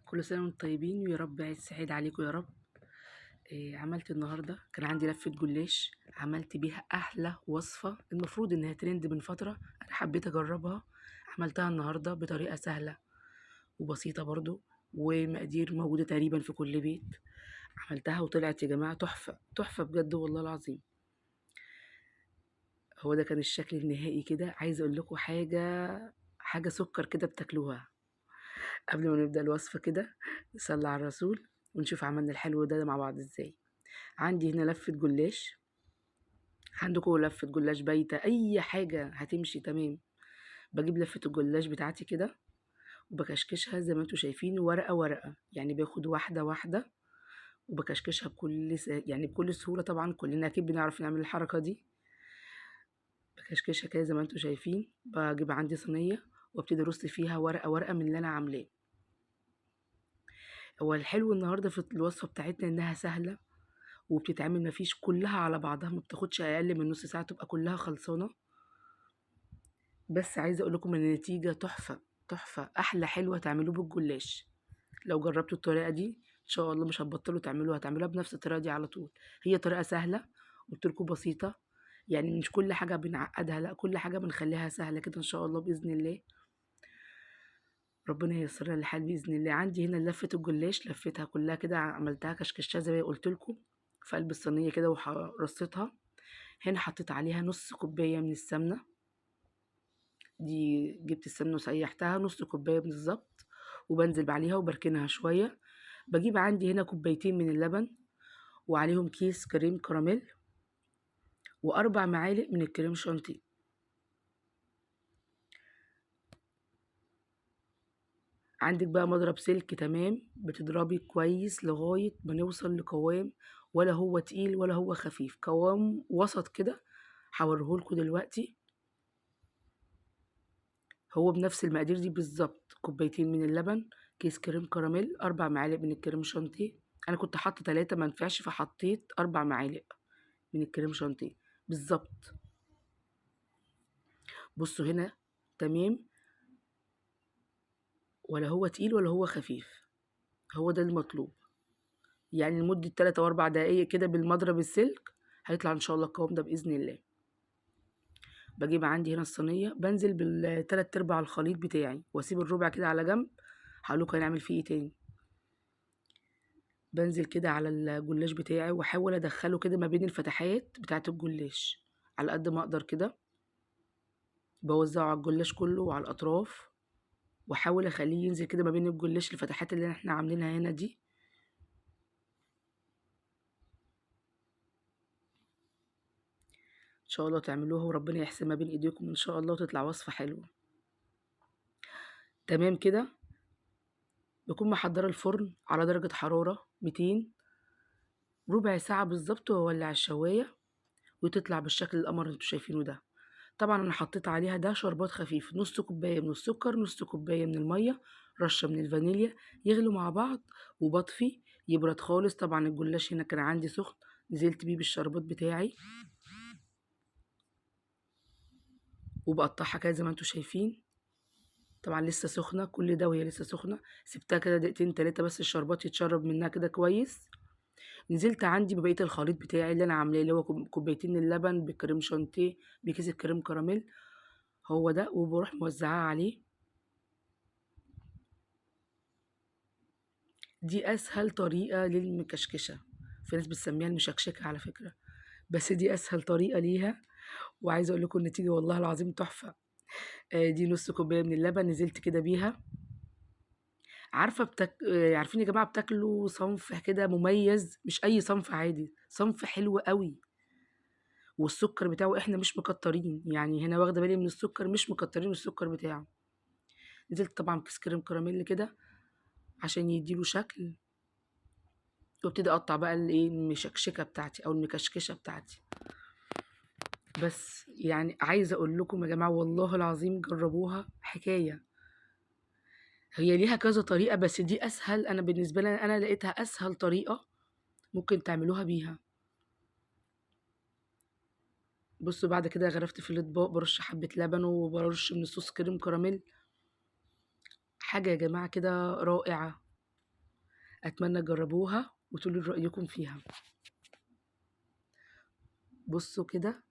كل سنة وانتم طيبين ويا رب عيد سعيد عليكم يا رب. عملت النهاردة كان عندي لفة جلاش، عملت بيها أحلى وصفة، المفروض إنها ترند من فترة، أنا حبيت أجربها. عملتها النهاردة بطريقة سهلة وبسيطة برضو، ومقادير موجودة تقريبا في كل بيت. عملتها وطلعت يا جماعة تحفة تحفة بجد والله العظيم. هو ده كان الشكل النهائي كده. عايزة أقول لكم حاجة سكر كده بتاكلوها. قبل ما نبدأ الوصفة كده نصلي على الرسول ونشوف عملنا الحلو ده مع بعض ازاي. عندي هنا لفة جلاش، عندكم لفة جلاش بايتة أي حاجة هتمشي تمام. بجيب لفة الجلاش بتاعتي كده وبكشكشها زي ما انتوا شايفين ورقة ورقة، يعني باخد واحدة واحدة وبكشكشها يعني بكل سهولة. طبعا كلنا أكيد بنعرف نعمل الحركة دي. بكشكشها كده زي ما انتوا شايفين. بجيب عندي صينية وابتدي ارص فيها ورقة ورقة من اللي أنا عاملاه. هو الحلو النهاردة في الوصفة بتاعتنا إنها سهلة وبتتعمل، مفيش كلها على بعضها، ما بتاخدش أقل من نص ساعة تبقى كلها خلصانة. بس عايزة أقول لكم إن النتيجة تحفة تحفة، أحلى حلوة تعملوه بالجلاش. لو جربتوا الطريقة دي إن شاء الله مش هتبطلوا تعملوها، هتعملوها بنفس الطريقة دي على طول. هي طريقة سهلة، قلت لكم بسيطة، يعني مش كل حاجة بنعقدها، لا كل حاجة بنخليها سهلة كده إن شاء الله بإذن الله. ربنا ييسر لنا الحال بإذن الله. عندي هنا لفة الجلاش لفتها كلها كده، عملتها كشكشتها زي ما قلت لكم في قلب الصينية كده ورصيتها. هنا حطيت عليها نص كوباية من السمنة، دي جبت السمنة وسيحتها نص كوباية بالظبط، وبنزل عليها وبركنها شوية. بجيب عندي هنا كوبايتين من اللبن وعليهم كيس كريم كراميل وأربع معالق من الكريم شانتيه. عندك بقى مضرب سلك تمام، بتضربي كويس لغاية ما نوصل لقوام ولا هو تقيل ولا هو خفيف، قوام وسط كده. هوريهولكوا دلوقتي. هو بنفس المقادير دي بالظبط، كوبايتين من اللبن، كيس كريم كراميل، 4 معالق من الكريم شانتيه. انا كنت حاطه 3 ما نفعش فحطيت 4 معالق من الكريم شانتيه بالظبط. بصوا هنا تمام، ولا هو تقيل ولا هو خفيف، هو ده المطلوب. يعني لمدة 3 أو 4 دقايق كده بالمضرب السلك هيطلع إن شاء الله القوام ده بإذن الله. بجيب عندي هنا الصينية، بنزل بالتلات أرباع الخليط بتاعي وأسيب الربع كده على جنب. هقولكوا هنعمل فيه إيه تاني. بنزل كده على الجلاش بتاعي واحاول ادخله كده ما بين الفتحات بتاعه الجلاش على قد ما اقدر كده. بوزعه على الجلاش كله وعلى الاطراف، واحاول اخليه ينزل كده ما بين الجلاش الفتحات اللي احنا عاملينها هنا دي. ان شاء الله تعملوها وربنا يحسن ما بين ايديكم ان شاء الله وتطلع وصفة حلوة تمام كده. بكون محضرة الفرن على درجة حرارة 200 ربع ساعة بالظبط، واولع الشواية وتطلع بالشكل القمر اللي انتوا شايفينه ده. طبعا انا حطيت عليها ده شربات خفيف، نص كوبايه من السكر، نص كوبايه من الميه، رشه من الفانيليا، يغلوا مع بعض وبطفي يبرد خالص. طبعا الجلاش هنا كان عندي سخن، نزلت بيه بالشربات بتاعي وبقطعها كده زي ما انتوا شايفين. طبعا لسه سخنه كل ده وهي لسه سخنه، سبتها كده دقيقتين 3 بس الشربات يتشرب منها كده كويس. نزلت عندي ببقيه الخليط بتاعي اللي انا عاملاه، اللي هو كوبايتين اللبن بكريم شانتيه بكيس الكريم كراميل، هو ده، وبروح موزعاه عليه. دي أسهل طريقة للمكشكشة، في ناس بتسميها المشكشكة على فكرة، بس دي أسهل طريقة ليها. وعايزة أقول لكم النتيجة والله العظيم تحفة. دي نص كوباية من اللبن نزلت كده بيها. عارفة عارفين يا جماعة بتاكلوا صنف كده مميز، مش أي صنف عادي، صنف حلو قوي. والسكر بتاعه احنا مش مكترين، يعني هنا واخدة بالي من السكر، مش مكترين السكر بتاعه. نزلت طبعا بكيس كريم كراميل كده عشان يديله شكل، وابتدي اقطع بقى الايه المشكشكه بتاعتي او المكشكشه بتاعتي. بس يعني عايزه اقول لكم يا جماعه والله العظيم جربوها حكايه. هي ليها كذا طريقه بس دي اسهل، انا بالنسبه لي انا لقيتها اسهل طريقه ممكن تعملوها بيها. بصوا بعد كده غرفت في الاطباق، برش حبه لبن وبرش من الصوص كريم كراميل. حاجه يا جماعه كده رائعه. أتمنى تجربوها وتقولوا لي رأيكم فيها. بصوا كده،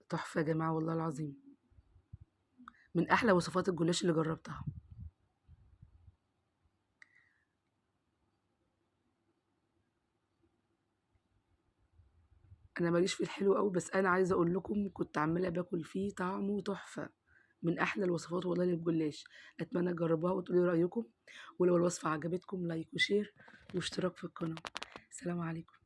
تحفة يا جماعة والله العظيم، من أحلى وصفات الجلاش اللي جربتها. أنا ماليش في الحلو قوي، بس أنا عايزة أقول لكم كنت عمالة باكل فيه طعمه تحفة، من أحلى الوصفات والله للجلاش. أتمنى تجربوها وتقولوا لي رأيكم، ولو الوصفة عجبتكم لايك وشير واشتراك في القناة. السلام عليكم.